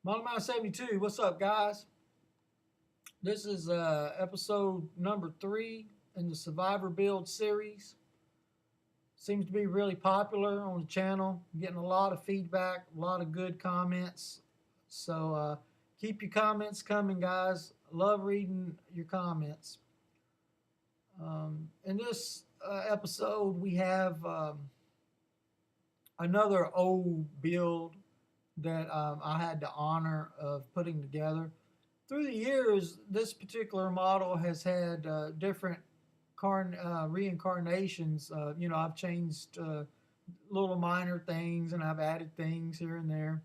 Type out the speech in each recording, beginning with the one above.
MODELMIND72, what's up, guys? This is episode number 3 in the Survivor Build series. Seems to be really popular on the channel. Getting a lot of feedback, a lot of good comments. So keep your comments coming, guys. Love reading your comments. In this episode, we have another old build that I had the honor of putting together. Through the years, this particular model has had different reincarnations. I've changed little minor things and I've added things here and there.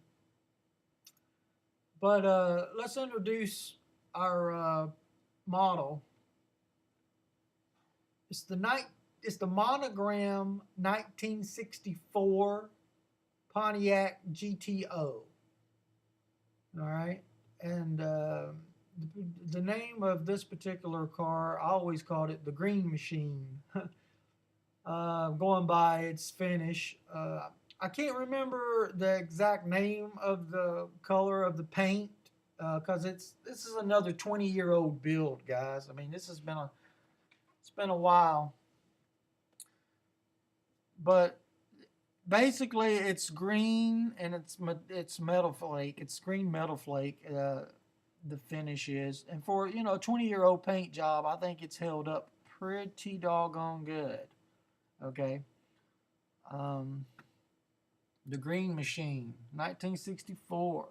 But let's introduce our model. It's the monogram 1964 Pontiac GTO. All right, and the name of this particular car, I always called it the Green Machine. Going by its finish. I can't remember the exact name of the color of the paint because this is another 20-year-old build, guys. I mean, it's been a while, but basically it's green and it's metal flake. It's green metal flake. The finish is, and for a 20-year-old paint job, I think it's held up pretty doggone good. Okay. The Green Machine, 1964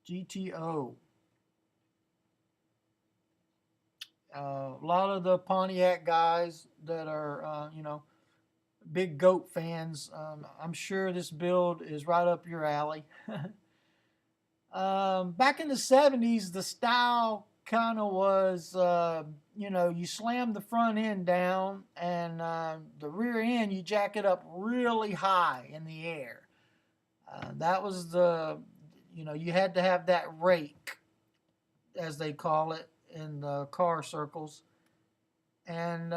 GTO. A lot of the Pontiac guys that are, big goat fans, I'm sure this build is right up your alley. Back in the 70s, the style kind of was, you slam the front end down and the rear end, you jack it up really high in the air. That was you had to have that rake, as they call it in the car circles. And,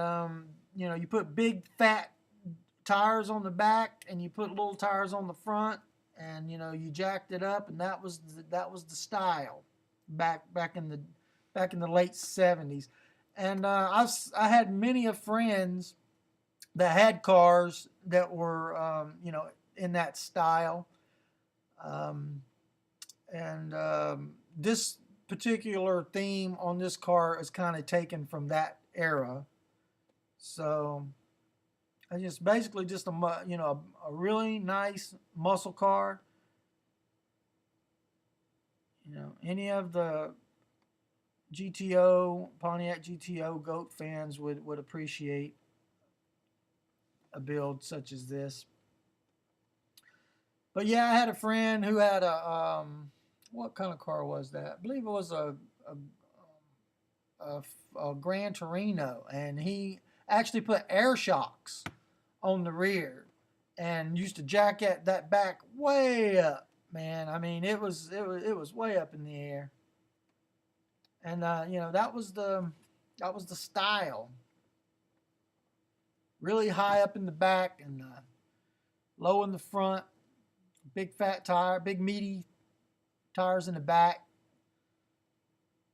you put big fat tires on the back and you put little tires on the front. And you jacked it up, and that was the style back in the late 70s. And I had many of friends that had cars that were in that style. This particular theme on this car is kind of taken from that era. So it's basically just a really nice muscle car. Any of the Pontiac GTO goat fans would appreciate a build such as this. But yeah, I had a friend who had what kind of car was that? I believe it was a Gran Torino, and he actually put air shocks on the rear and used to jack that back way up, man. I mean, it was way up in the air. And that was the style. Really high up in the back and low in the front. Big fat tire, big meaty tires in the back.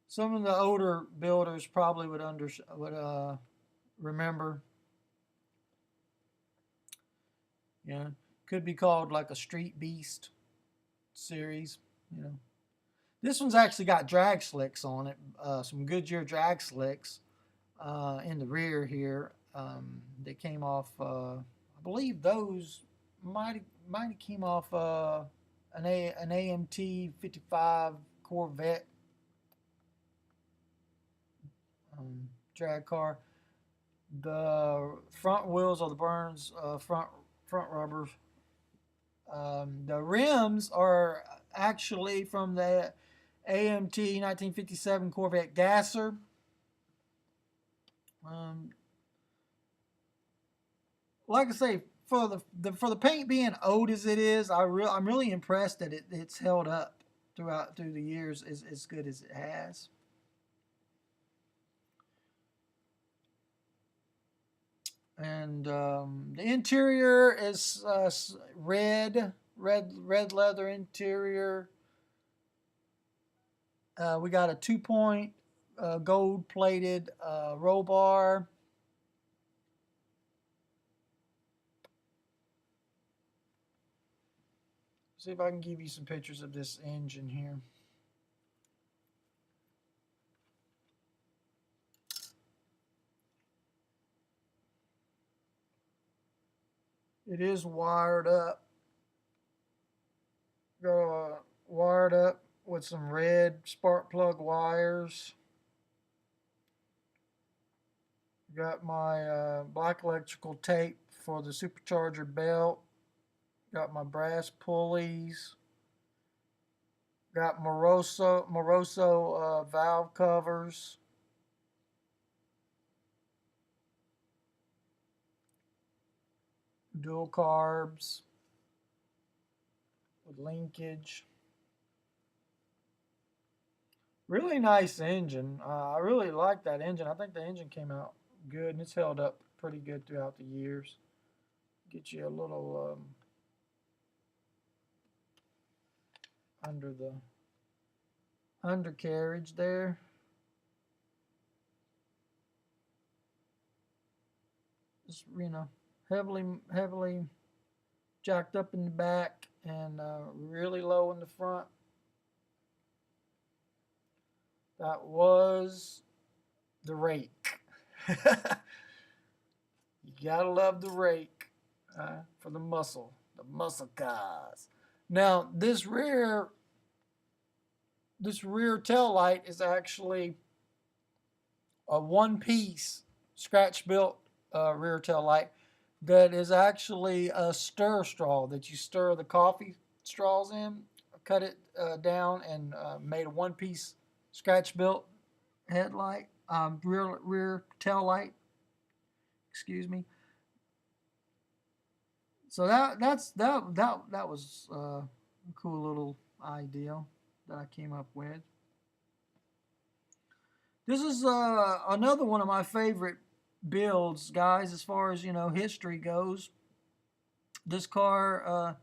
Some of the older builders probably would remember. Yeah, could be called like a Street Beast series. This one's actually got drag slicks on it, some Goodyear drag slicks in the rear here. They came off. I believe those might have came off an AMT 55 Corvette drag car. The front wheels are the Burns front rubbers. The rims are actually from the AMT 1957 Corvette Gasser. Like I say, for the paint being old as it is, I'm really impressed that it's held up through the years as good as it has. And the interior is red red leather interior. We got a 2-point gold plated roll bar. See if I can give you some pictures of this engine here. It is wired up. Wired up with some red spark plug wires. Got my black electrical tape for the supercharger belt. Got my brass pulleys. Got Moroso valve covers. Dual carbs with linkage. Really nice engine. I really like that engine. I think the engine came out good, and it's held up pretty good throughout the years. Get you a little under the undercarriage there. Just, you know, heavily jacked up in the back and really low in the front. That was the rake. You gotta love the rake for the muscle cars. Now this rear tail light is actually a one-piece scratch-built rear tail light that is actually a stir straw that you stir the coffee straws in, cut it down, and made a one-piece scratch-built headlight, rear tail light. Excuse me. So that was a cool little idea that I came up with. This is another one of my favorite builds, guys, as far as, you know, history goes. This car,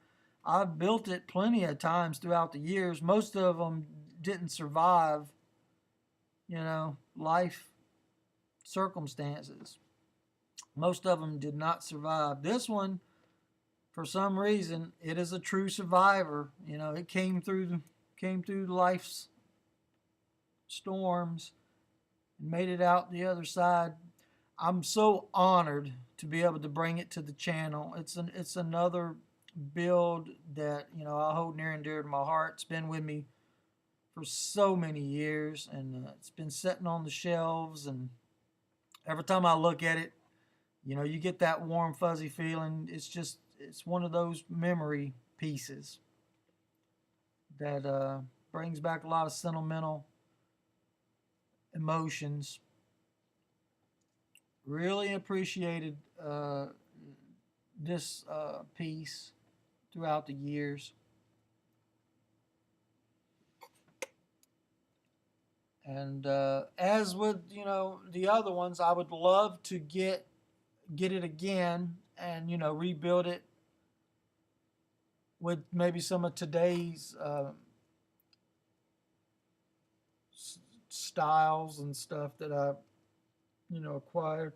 I've built it plenty of times throughout the years. Most of them didn't survive, you know, life circumstances. Most of them did not survive. This one, for some reason, it is a true survivor. You know, it came through life's storms and made it out the other side. I'm so honored to be able to bring it to the channel. It's another build that, you know, I hold near and dear to my heart. It's been with me for so many years, and it's been sitting on the shelves, and every time I look at it, you know, you get that warm, fuzzy feeling. It's one of those memory pieces that brings back a lot of sentimental emotions. Really appreciated this piece throughout the years. And as with, you know, the other ones, I would love to get it again and, you know, rebuild it with maybe some of today's styles and stuff that I, you know, acquired.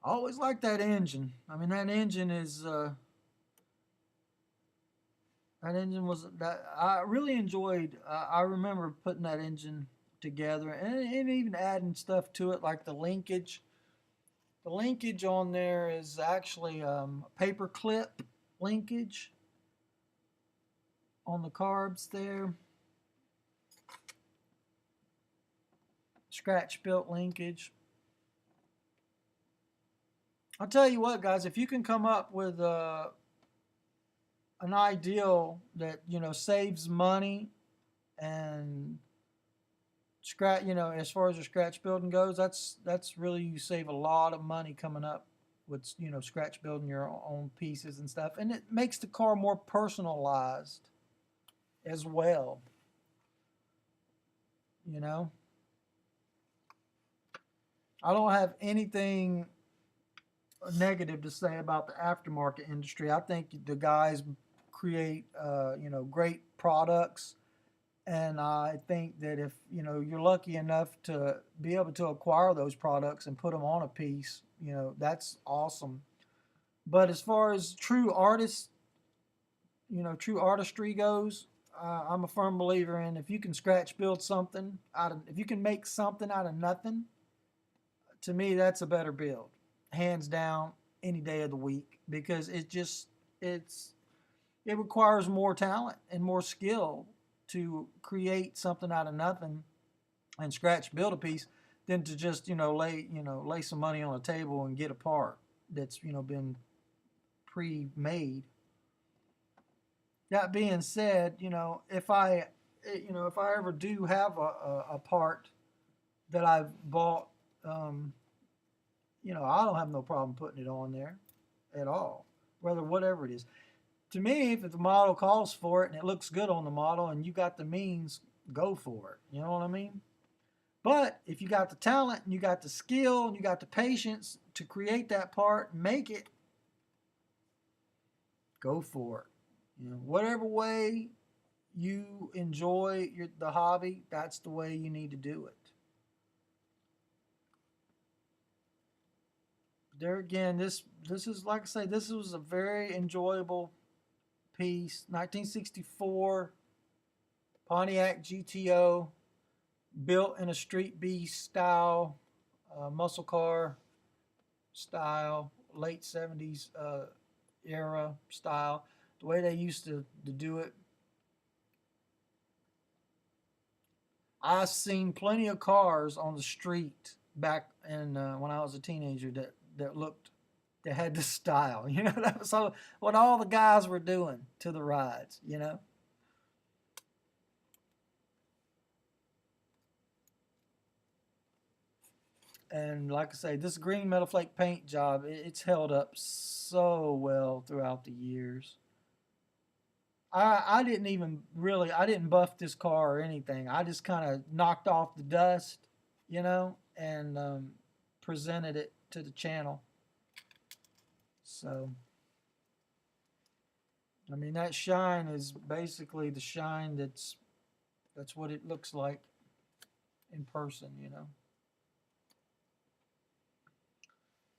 I always liked that engine. I mean, that engine is that engine was that I really enjoyed. I remember putting that engine together and even adding stuff to it, like the linkage. The linkage on there is actually paper clip linkage on the carbs there. Scratch built linkage. I'll tell you what, guys, if you can come up with an ideal that, you know, saves money and scratch, you know, as far as your scratch building goes, that's really, you save a lot of money coming up with, you know, scratch building your own pieces and stuff, and it makes the car more personalized as well, you know. I don't have anything negative to say about the aftermarket industry. I think the guys create, great products, and I think that if you're lucky enough to be able to acquire those products and put them on a piece, that's awesome. But as far as true artists, true artistry goes, I'm a firm believer in if you can scratch build something if you can make something out of nothing, to me that's a better build, hands down, any day of the week, because it requires more talent and more skill to create something out of nothing and scratch build a piece than to just lay some money on a table and get a part that's been pre-made. That being said, if I ever do have a part that I've bought, I don't have no problem putting it on there at all, whatever it is. To me, if the model calls for it and it looks good on the model and you got the means, go for it. You know what I mean? But if you got the talent and you got the skill and you got the patience to create that part, make it, go for it. Whatever way you enjoy the hobby, that's the way you need to do it. There again, this is, like I say, this was a very enjoyable piece. 1964 Pontiac GTO, built in a street beast style, muscle car style, late 70s era style, the way they used to do it. I've seen plenty of cars on the street back in when I was a teenager that had this style. That was what all the guys were doing to the rides. And like I say, this green metal flake paint job, it's held up so well throughout the years. I didn't even really, I didn't buff this car or anything. I just kind of knocked off the dust, and presented it to the channel. So, I mean, that shine is basically the shine that's what it looks like in person.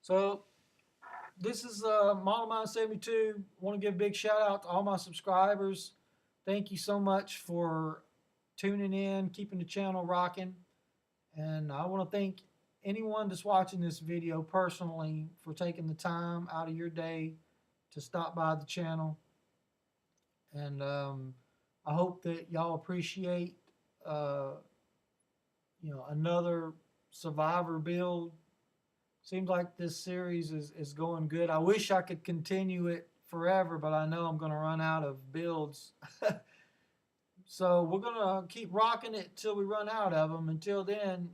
So, this is ModelMind72. Want to give a big shout out to all my subscribers. Thank you so much for tuning in, keeping the channel rocking. And I want to thank anyone that's watching this video personally for taking the time out of your day to stop by the channel. And I hope that y'all appreciate another survivor build. Seems like this series is going good. I wish I could continue it forever, but I know I'm going to run out of builds. So we're going to keep rocking it till we run out of them. Until then,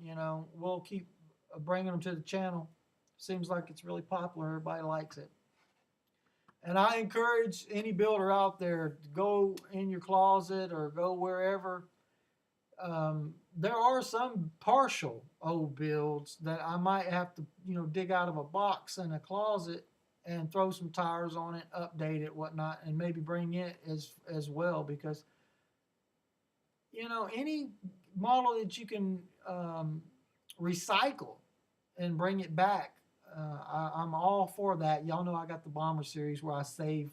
we'll keep bringing them to the channel. Seems like it's really popular. Everybody likes it. And I encourage any builder out there to go in your closet or go wherever. There are some partial old builds that I might have to, dig out of a box in a closet and throw some tires on it, update it, whatnot, and maybe bring it as well, because any model that you can recycle and bring it back, I'm all for that. Y'all know I got the bomber series where I save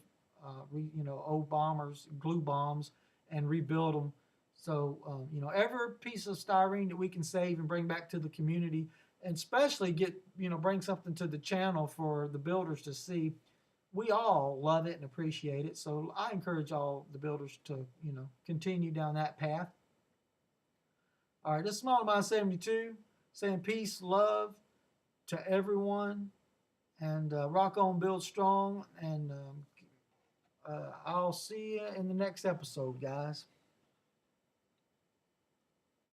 old bombers, glue bombs, and rebuild them. So, every piece of styrene that we can save and bring back to the community, and especially bring something to the channel for the builders to see, we all love it and appreciate it. So I encourage all the builders to, continue down that path. All right, this is ModelMind72 saying peace, love to everyone, and rock on, build strong, and I'll see you in the next episode, guys.